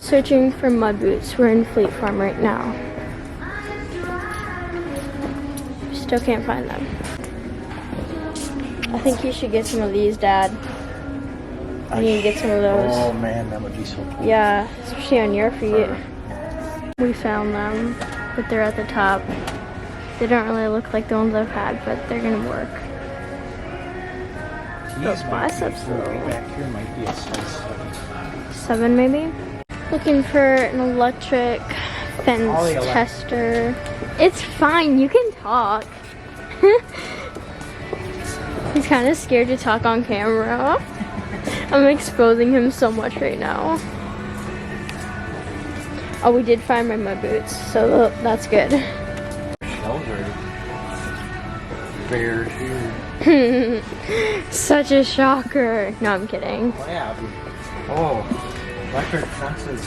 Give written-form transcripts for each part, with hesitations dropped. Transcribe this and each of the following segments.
Searching for mud boots. We're in Fleet Farm right now. Still can't find them. I think you should get some of these, Dad. I need to get some of those. Oh man, that would be so cool. Yeah, especially on your feet. We found them, but they're at the top. They don't really look like the ones I've had, but they're gonna work. Those biceps though. Back here might be a size 7 maybe? Looking for an electric fence tester. It's fine, you can talk. He's kind of scared to talk on camera. I'm exposing him so much right now. Oh, we did find my mud boots, so that's good. Those are bears here. Such a shocker. No, I'm kidding. Oh, yeah. Oh, electric fences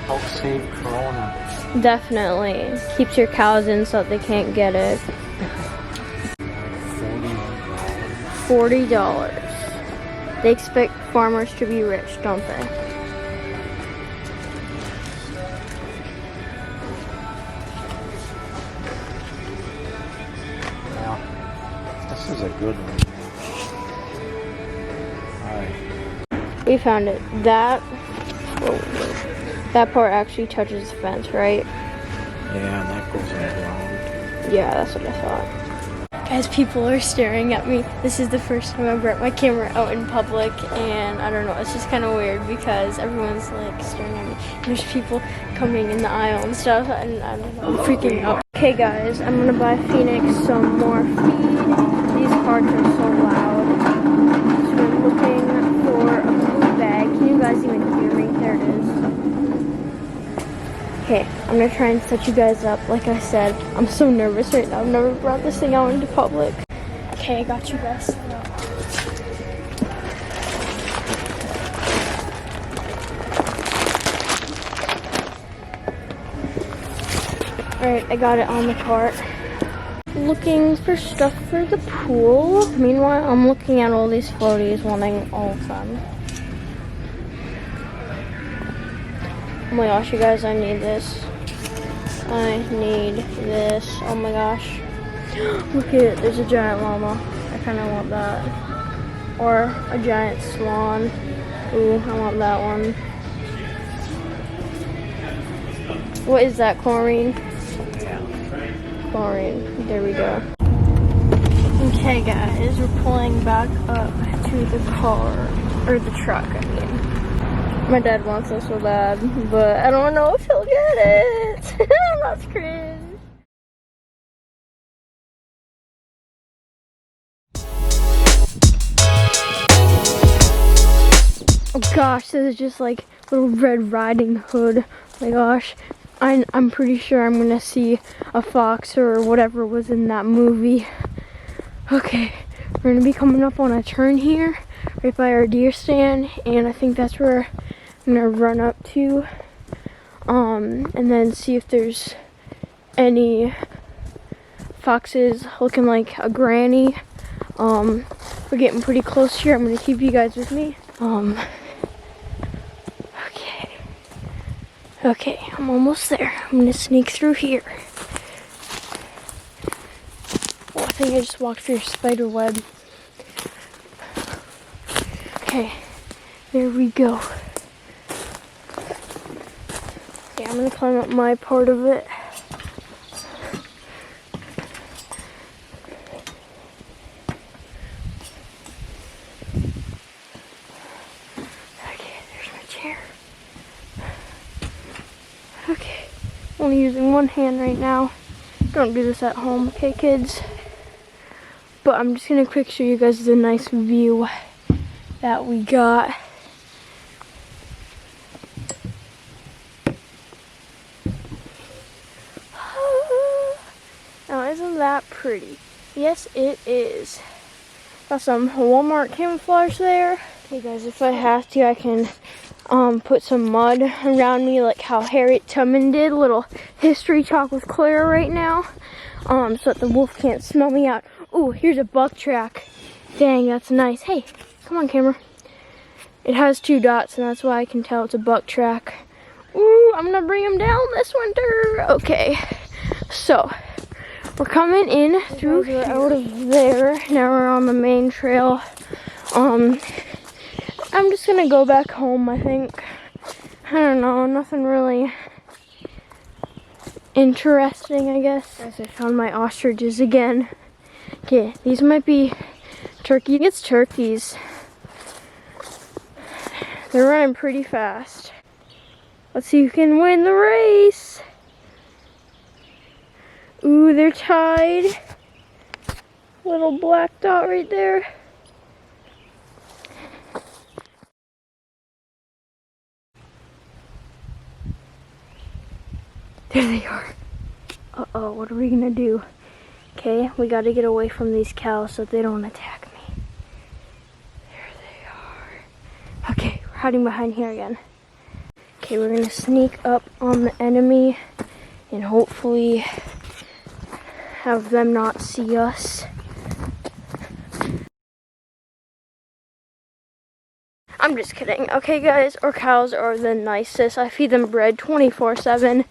help save Corona. Definitely. Keeps your cows in so that they can't get it. $40. They expect farmers to be rich, don't they? Now, this is a good one. Alright. We found it. That part actually touches the fence, right? Yeah, and that goes around. Yeah, that's what I thought. Guys, people are staring at me. This is the first time I brought my camera out in public, and I don't know, it's just kind of weird because everyone's like staring at me. There's people coming in the aisle and stuff, and I don't know, I'm freaking out. Okay guys, I'm gonna buy Phoenix some more feed. These carts are so loud. So I'm looking for a blue bag. Can you guys even hear me? There it is. Okay, I'm gonna try and set you guys up. Like I said, I'm so nervous right now. I've never brought this thing out into public. Okay, I got you guys set up. Alright, I got it on the cart. Looking for stuff for the pool. Meanwhile, I'm looking at all these floaties, wanting all of them. Oh my gosh, you guys, I need this. I need this. Oh my gosh. Look at it, there's a giant llama. I kind of want that. Or a giant swan. Ooh, I want that one. What is that, chlorine? Chlorine. There we go. Okay guys, we're pulling back up to the car. Or the truck, I mean. My dad wants it so bad, but I don't know if he'll get it. That's cringe. Oh gosh, this is just like little Red Riding Hood. Oh my gosh. I'm pretty sure I'm gonna see a fox or whatever was in that movie. Okay, we're gonna be coming up on a turn here, right by our deer stand, and I think that's where I'm gonna run up to, and then see if there's any foxes looking like a granny. We're getting pretty close here. I'm gonna keep you guys with me. Okay, I'm almost there. I'm gonna sneak through here. Oh, I think I just walked through a spider web. Okay, there we go. Okay, I'm gonna climb up my part of it. Okay, there's my chair. Okay, only using one hand right now. Don't do this at home, okay kids? But I'm just gonna quick show you guys the nice view that we got. Now isn't that pretty? Yes it is. Got some Walmart camouflage there. Okay guys, if I have to, I can put some mud around me like how Harriet Tubman did. Little history talk with Claire right now. So that the wolf can't smell me out. Ooh, here's a buck track. Dang, that's nice. Hey, come on camera. It has 2 dots and that's why I can tell it's a buck track. Ooh, I'm gonna bring him down this winter. Okay, so we're coming in through here, out of there. Now we're on the main trail. I'm just gonna go back home, I think. I don't know, nothing really interesting, I guess. Guys, I found my ostriches again. Okay, these might be turkey. It's turkeys. They're running pretty fast. Let's see who can win the race. Ooh, they're tied. Little black dot right there. There they are. Uh-oh, what are we gonna do? Okay, we gotta get away from these cows so they don't attack me. There they are. Okay, we're hiding behind here again. Okay, we're gonna sneak up on the enemy and hopefully have them not see us. I'm just kidding. Okay, guys, our cows are the nicest. I feed them bread 24/7.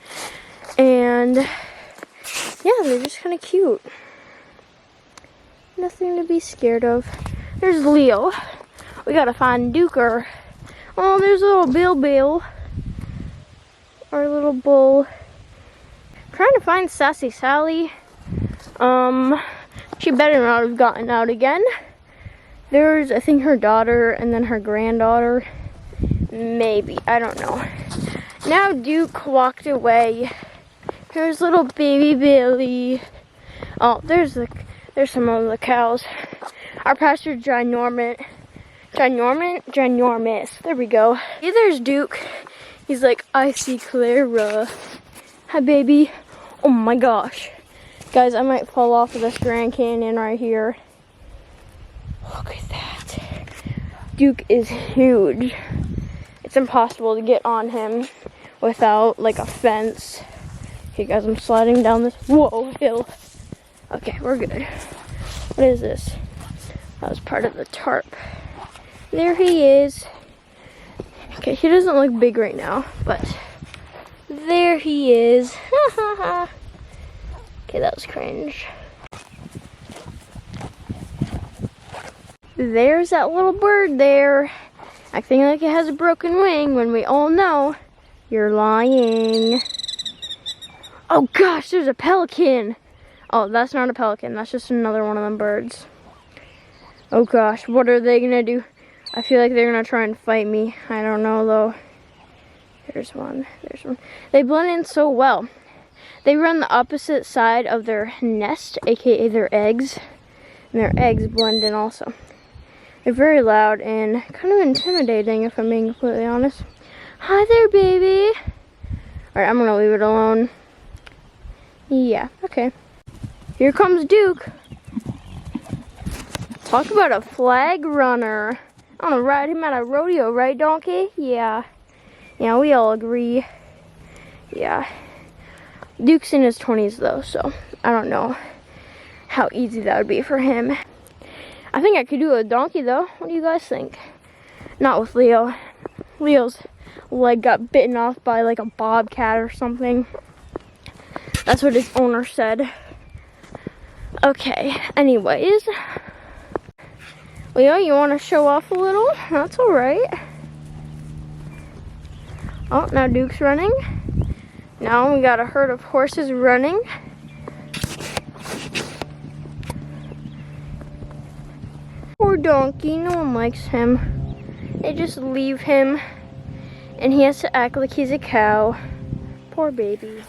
And yeah, they're just kind of cute. Nothing to be scared of. There's Leo. We gotta find Duker. Oh, there's little Bill. Our little bull. Trying to find Sassy Sally. She better not have gotten out again. There's, I think, her daughter and then her granddaughter. Maybe, I don't know. Now Duke walked away. Here's little baby Billy. Oh, there's some of the cows. Our pasture's ginormous. There we go. Hey, there's Duke. He's like, I see Clara. Hi, baby. Oh my gosh. Guys, I might fall off of this Grand Canyon right here. Look at that. Duke is huge. It's impossible to get on him without like a fence. Okay, guys, I'm sliding down this hill. Okay, we're good. What is this? That was part of the tarp. There he is. Okay, he doesn't look big right now, but there he is. Okay, that was cringe. There's that little bird there, acting like it has a broken wing when we all know you're lying. Oh gosh, there's a pelican. Oh, that's not a pelican. That's just another one of them birds. Oh gosh, what are they gonna do? I feel like they're gonna try and fight me. I don't know though. There's one. They blend in so well. They run the opposite side of their nest, aka their eggs. And their eggs blend in also. They're very loud and kind of intimidating if I'm being completely honest. Hi there, baby. Alright, I'm gonna leave it alone. Yeah, okay. Here comes Duke. Talk about a flag runner. I want to ride him at a rodeo, right, donkey? Yeah. Yeah, we all agree. Yeah. Duke's in his 20s though, so I don't know how easy that would be for him. I think I could do a donkey though. What do you guys think? Not with Leo. Leo's leg got bitten off by like a bobcat or something. That's what his owner said. Okay, anyways. Leo, you want to show off a little? That's alright. Oh, now Duke's running. Now we got a herd of horses running. Poor donkey, no one likes him. They just leave him and he has to act like he's a cow. Poor baby.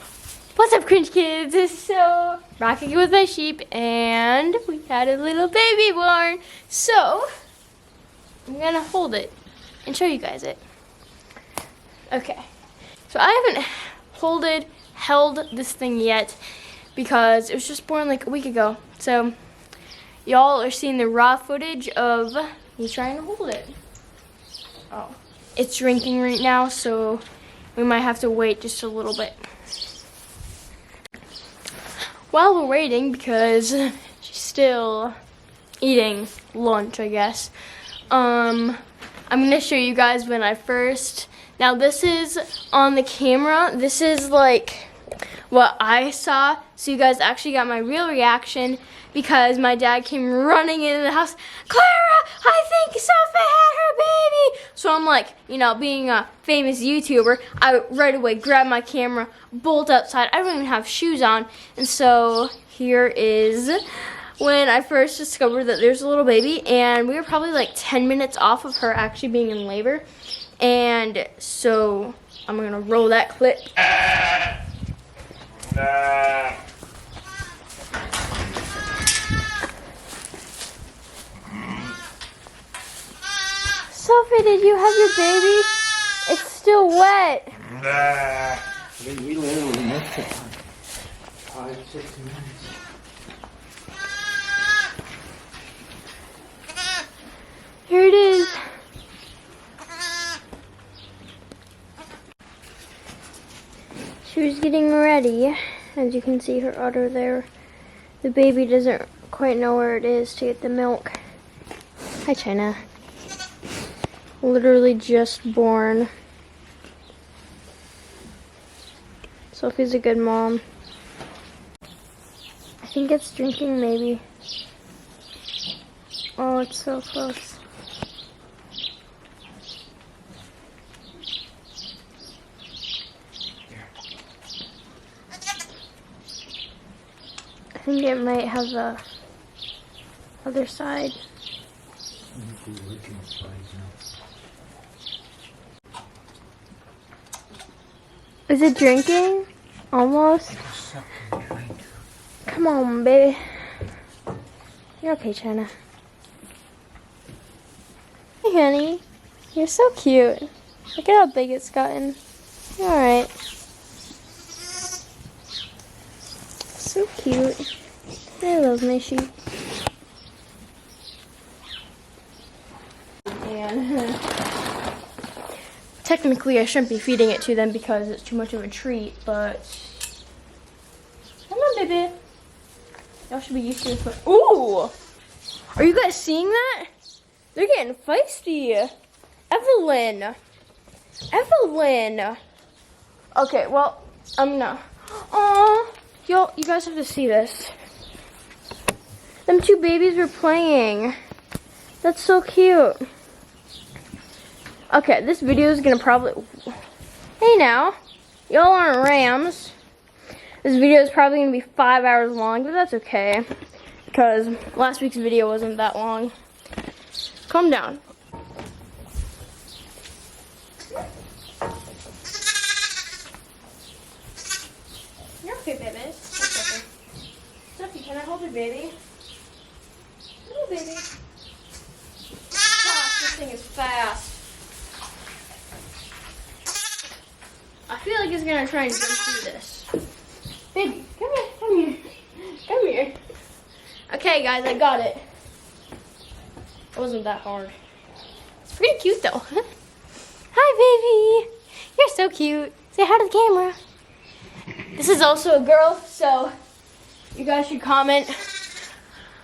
What's up, Cringe Kids? So, rocking with my sheep, and we had a little baby born. So, I'm gonna hold it and show you guys it. Okay, so I haven't held this thing yet because it was just born like a week ago. So, y'all are seeing the raw footage of me trying to hold it. Oh, it's drinking right now, so we might have to wait just a little bit. While we're waiting, because she's still eating lunch, I guess, I'm going to show you guys when I first Now this is on the camera. This is like what I saw. So you guys actually got my real reaction because my dad came running into the house. Clara, I think Sophie had her baby. So I'm like, you know, being a famous YouTuber, I right away grab my camera, bolt outside. I don't even have shoes on. And so here is when I first discovered that there's a little baby, and we were probably like 10 minutes off of her actually being in labor. And so I'm gonna roll that clip. Sophie, did you have your baby? It's still wet. We literally missed it. 5-6 minutes. Here it is. She was getting ready. As you can see her udder there. The baby doesn't quite know where it is to get the milk. Hi, China. Literally just born. Sophie's a good mom. I think it's drinking maybe. Oh, it's so close. I think it might have the other side. Is it drinking? Almost. Come on, baby. You're okay, China. Hey, honey. You're so cute. Look at how big it's gotten. You're alright. So cute. I love my sheep. And technically I shouldn't be feeding it to them because it's too much of a treat, but come on, baby. Y'all should be used to this. But ooh! Are you guys seeing that? They're getting feisty. Evelyn. Evelyn. Okay, well, I'm gonna. Aw. Y'all, you guys have to see this. Them two babies were playing. That's so cute. Okay, this video is gonna probably. Hey now, y'all aren't rams. This video is probably gonna be 5 hours long, but that's okay because last week's video wasn't that long. Calm down. You're okay, baby. That's okay. Sophie, can I hold your baby? Hello, baby. Gosh, this thing is fast. I feel like it's gonna try and jump through this. Baby, come here, come here, come here. Okay, guys, I got it. It wasn't that hard. It's pretty cute, though. Hi, baby. You're so cute. Say hi to the camera. This is also a girl, so you guys should comment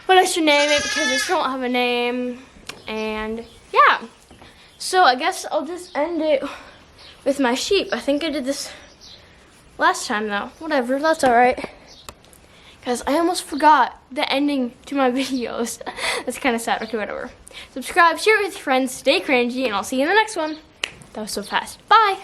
what I should name it because this don't have a name. And yeah, so I guess I'll just end it with my sheep. I think I did this last time though. Whatever, that's alright. Because I almost forgot the ending to my videos. That's kind of sad. Okay, whatever. Subscribe, share it with your friends, stay cringy, and I'll see you in the next one. That was so fast. Bye!